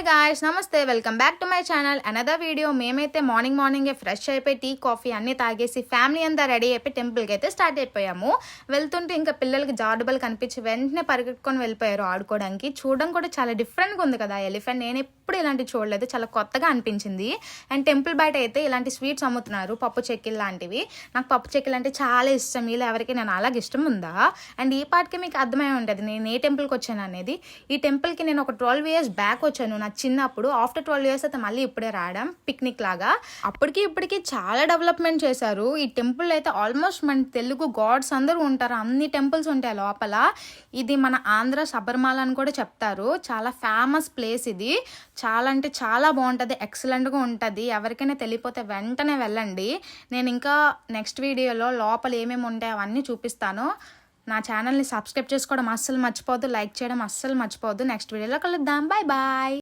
Guys నమస్తే welcome back to my channel another video. మేమైతే మార్నింగే ఫ్రెష్ అయిపోయి టీ కాఫీ అన్నీ తాగేసి ఫ్యామిలీ అంతా రెడీ అయిపోయి టెంపుల్కి అయితే స్టార్ట్ అయిపోయాము. వెళ్తుంటే ఇంకా పిల్లలకి జారుడుబల్ కనిపించి వెంటనే పరిగెట్టుకొని వెళ్ళిపోయారు ఆడుకోవడానికి. చూడడం కూడా చాలా డిఫరెంట్గా ఉంది కదా ఎలిఫెంట్. నేను ఎప్పుడు ఇలాంటివి చూడలేదు, చాలా కొత్తగా అనిపించింది. అండ్ టెంపుల్ బయట అయితే ఇలాంటి స్వీట్స్ అమ్ముతున్నారు, పప్పు చెక్కిలు లాంటివి. నాకు పప్పు చెక్కిలు అంటే చాలా ఇష్టం. ఇలా ఎవరికి నేను అలాగే ఇష్టం ఉందా? అండ్ ఈ పాటికి మీకు అర్థమై ఉంటుంది నేను ఏ టెంపుల్కి వచ్చాను అనేది. ఈ టెంపుల్కి నేను ఒక 12 years బ్యాక్ వచ్చాను నా చిన్నప్పుడు. ఆఫ్టర్ 12 years అయితే మళ్ళీ ఇప్పుడే రావడం పిక్నిక్ లాగా. ఇప్పటికి చాలా డెవలప్మెంట్ చేశారు. ఈ టెంపుల్ అయితే ఆల్మోస్ట్ మన తెలుగు గాడ్స్ అందరూ ఉంటారు, అన్ని టెంపుల్స్ ఉంటాయి లోపల. ఇది మన ఆంధ్ర శబరిమల అని కూడా చెప్తారు. చాలా ఫేమస్ ప్లేస్ ఇది. చాలా అంటే చాలా బాగుంటుంది, ఎక్సలెంట్గా ఉంటుంది. ఎవరికైనా తెలియపోతే వెంటనే వెళ్ళండి. నేను ఇంకా నెక్స్ట్ వీడియోలో లోపల ఏమేమి ఉంటాయో అవన్నీ చూపిస్తాను. నా ఛానల్ని సబ్స్క్రైబ్ చేసుకోవడం అస్సలు మర్చిపోవద్దు, లైక్ చేయడం అస్సలు మర్చిపోవద్దు. నెక్స్ట్ వీడియోలో కలుద్దాం. Bye bye.